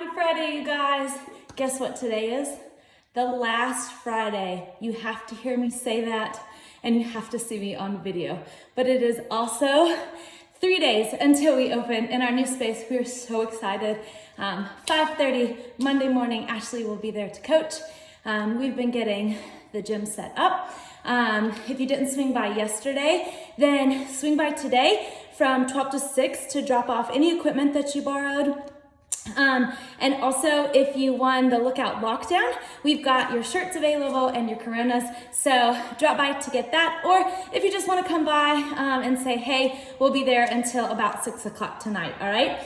Happy Friday, you guys. Guess what today is? The last Friday. You have to hear me say that and you have to see me on video. But it is also 3 days until we open in our new space. We are so excited. 5:30 Monday morning, Ashley will be there to coach. We've been getting the gym set up. If you didn't swing by yesterday, then swing by today from 12 to 6 to drop off any equipment that you borrowed. And also, if you won the Lookout Lockdown, we've got your shirts available and your Coronas, so drop by to get that. Or if you just want to come by and say, hey, we'll be there until about 6 o'clock tonight, all right?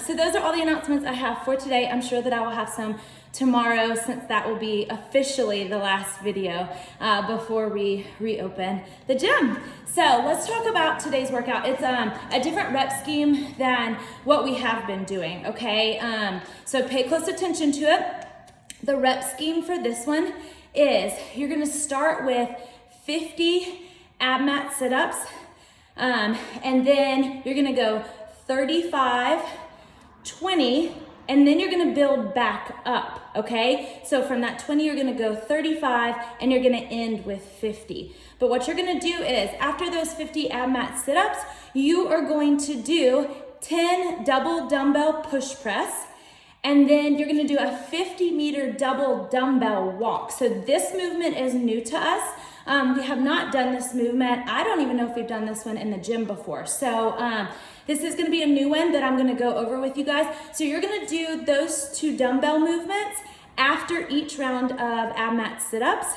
So those are all the announcements I have for today. I'm sure that I will have some tomorrow, since that will be officially the last video before we reopen the gym. So let's talk about today's workout. It's a different rep scheme than what we have been doing, okay? So pay close attention to it. The rep scheme for this one is you're gonna start with 50 ab mat sit-ups, and then you're gonna go 35, 20, and then you're gonna build back up, okay? So from that 20, you're gonna go 35, and you're gonna end with 50. But what you're gonna do is, after those 50 ab mat sit-ups, you are going to do 10 double dumbbell push press, and then you're gonna do a 50-meter double dumbbell walk. So this movement is new to us. We have not done this movement. I don't even know if we've done this one in the gym before. So this is gonna be a new one that I'm gonna go over with you guys. So you're gonna do those 2 dumbbell movements after each round of ab mat sit-ups.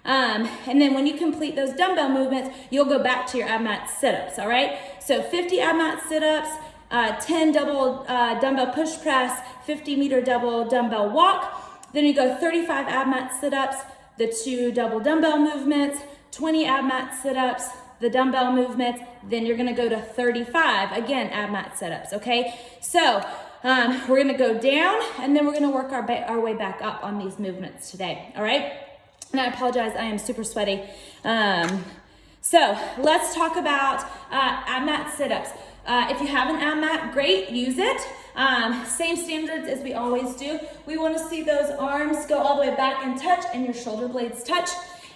And then when you complete those dumbbell movements, you'll go back to your ab mat sit-ups, all right? So 50 ab mat sit-ups, 10 double dumbbell push press, 50-meter double dumbbell walk. Then you go 35 ab mat sit-ups, the 2 double dumbbell movements, 20 ab mat sit-ups, the dumbbell movements, then you're gonna go to 35, again, ab mat sit-ups, okay? So we're gonna go down, and then we're gonna work our way back up on these movements today, all right? And I apologize, I am super sweaty. So let's talk about ab mat sit-ups. If you have an ab mat, great, use it. Same standards as we always do. We wanna see those arms go all the way back and touch, and your shoulder blades touch.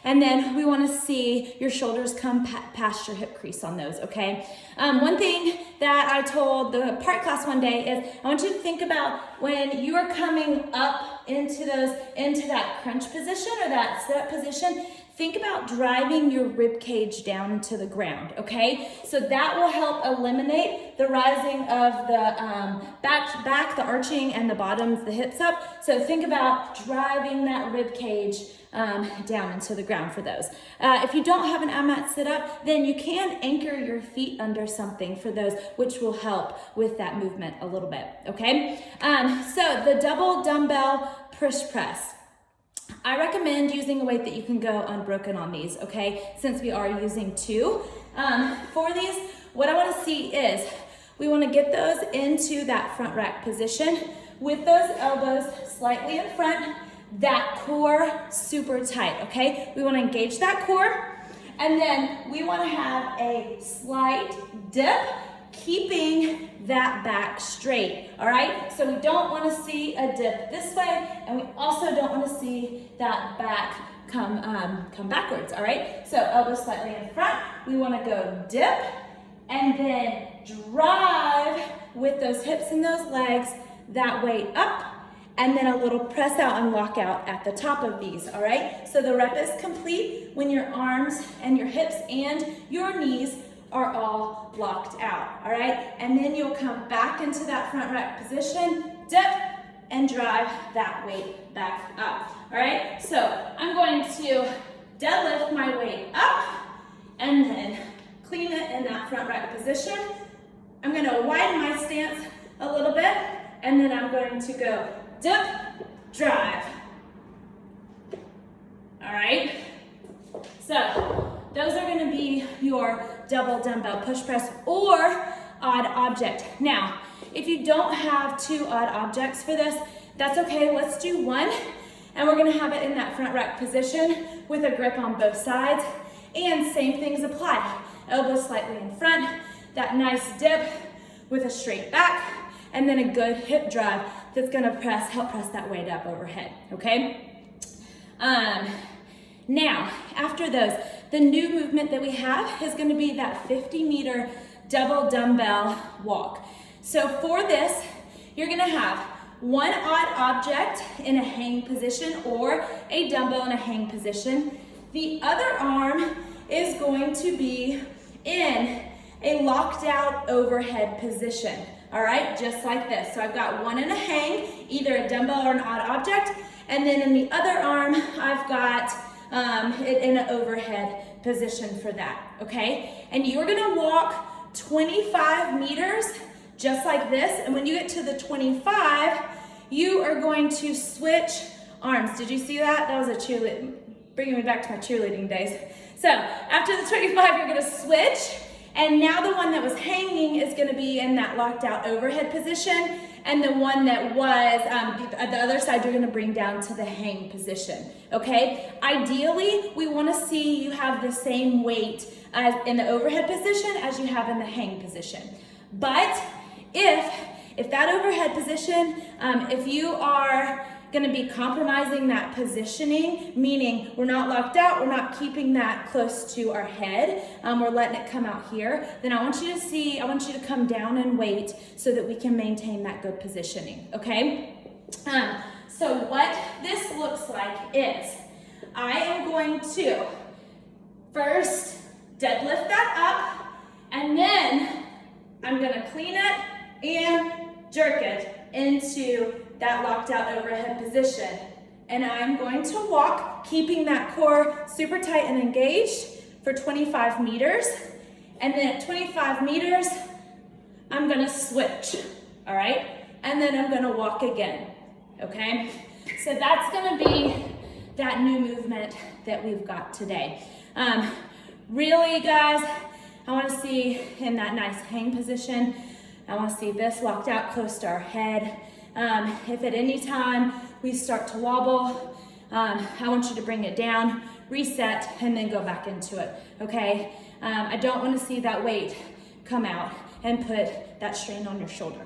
And then we wanna see your shoulders come past your hip crease on those, okay? One thing that I told the part class one day is I want you to think about when you are coming up into that crunch position or that sit-up position, think about driving your rib cage down to the ground, okay? So that will help eliminate the rising of the back, the arching, and the bottoms, the hips up. So think about driving that rib cage down into the ground for those. If you don't have an ab mat sit up, then you can anchor your feet under something for those, which will help with that movement a little bit, okay? So the double dumbbell push press. I recommend using a weight that you can go unbroken on these, okay? Since we are using 2. For these, what I wanna see is we wanna get those into that front rack position with those elbows slightly in front, that core super tight, okay? We wanna engage that core, and then we wanna have a slight dip, keeping that back straight, all right? So we don't wanna see a dip this way, and we also don't wanna see that back come backwards, all right? So elbows slightly in front, we wanna go dip, and then drive with those hips and those legs, that weight up, and then a little press out and lock out at the top of these, all right? So the rep is complete when your arms and your hips and your knees are all blocked out, all right? And then you'll come back into that front rack position, dip, and drive that weight back up, all right? So I'm going to deadlift my weight up, and then clean it in that front rack position. I'm gonna widen my stance a little bit, and then I'm going to go dip, drive. All right? So those are gonna be your double dumbbell push press or odd object. Now, if you don't have 2 odd objects for this, that's okay, let's do 1. And we're gonna have it in that front rack position with a grip on both sides. And same things apply. Elbows slightly in front, that nice dip with a straight back, and then a good hip drive that's gonna help press that weight up overhead, okay? Now, after those, the new movement that we have is gonna be that 50-meter double dumbbell walk. So for this, you're gonna have one odd object in a hang position or a dumbbell in a hang position. The other arm is going to be in a locked out overhead position, all right, just like this. So I've got one in a hang, either a dumbbell or an odd object, and then in the other arm, I've got it in an overhead position for that, okay? And you're gonna walk 25 meters just like this, and when you get to the 25, you are going to switch arms. Did you see that? That was a cheerleading, bringing me back to my cheerleading days. So after the 25, you're gonna switch, and now the one that was hanging is gonna be in that locked out overhead position, and the one that was at the other side, you're gonna bring down to the hang position, okay? Ideally, we wanna see you have the same weight as in the overhead position as you have in the hang position. But if that overhead position, if you are gonna be compromising that positioning, meaning we're not locked out, we're not keeping that close to our head, we're letting it come out here, then I want you to come down in weight so that we can maintain that good positioning, okay? So what this looks like is, I am going to first deadlift that up, and then I'm gonna clean it and jerk it into that locked out overhead position. And I'm going to walk, keeping that core super tight and engaged for 25 meters. And then at 25 meters, I'm gonna switch, all right? And then I'm gonna walk again, okay? So that's gonna be that new movement that we've got today. Really, guys, I wanna see in that nice hang position, I wanna see this locked out close to our head. If at any time we start to wobble, I want you to bring it down, reset, and then go back into it, okay? I don't want to see that weight come out and put that strain on your shoulder,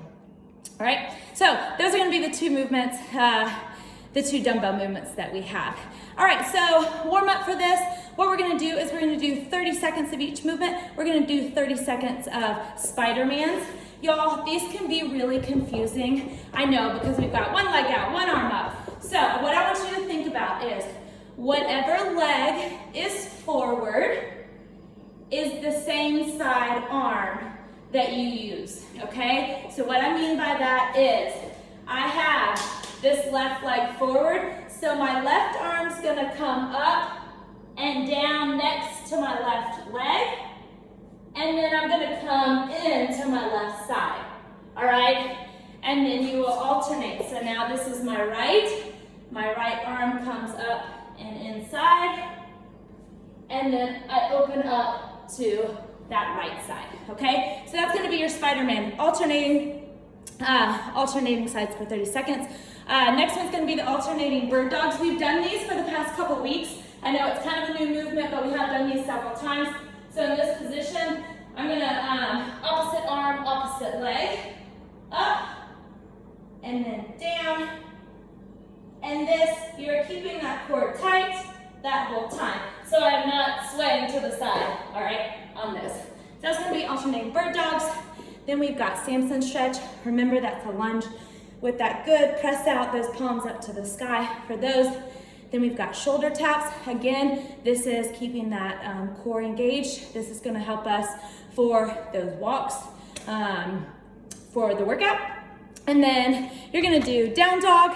all right? So those are going to be the two movements, the two dumbbell movements that we have. All right, so warm up for this. What we're going to do is we're going to do 30 seconds of each movement. We're going to do 30 seconds of Spider-Mans. Y'all, these can be really confusing. I know, because we've got one leg out, one arm up. So what I want you to think about is whatever leg is forward is the same side arm that you use, okay? So what I mean by that is I have this left leg forward, so my left arm's gonna come up and down next to my left leg, and then I'm gonna come into my left side, all right? And then you will alternate. So now this is my right arm comes up and inside, and then I open up to that right side, okay? So that's gonna be your Spider-Man, alternating sides for 30 seconds. Next one's gonna be the alternating bird dogs. We've done these for the past couple weeks. I know it's kind of a new movement, but we have done these several times. So in this position, I'm gonna opposite arm, opposite leg, up, and then down. And this, you're keeping that core tight that whole time. So I'm not swaying to the side, all right, on this. So that's gonna be alternating bird dogs. Then we've got Samson stretch. Remember, that's a lunge with that good press out, those palms up to the sky for those. Then we've got shoulder taps. Again, this is keeping that core engaged. This is gonna help us for those walks, for the workout. And then you're gonna do down dog,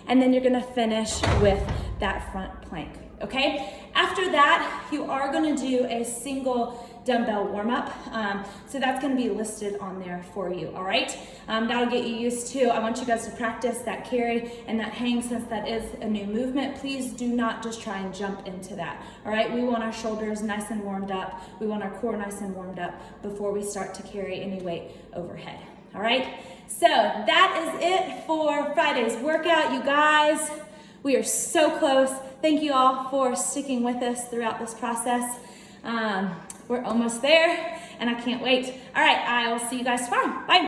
and then you're gonna finish with that front plank, okay? After that, you are gonna do a single dumbbell warm up. So that's gonna be listed on there for you, all right? That'll get you used to. I want you guys to practice that carry and that hang, since that is a new movement. Please do not just try and jump into that, all right? We want our shoulders nice and warmed up. We want our core nice and warmed up before we start to carry any weight overhead, all right? So that is it for Friday's workout, you guys. We are so close. Thank you all for sticking with us throughout this process. We're almost there, and I can't wait. All right, I will see you guys tomorrow. Bye.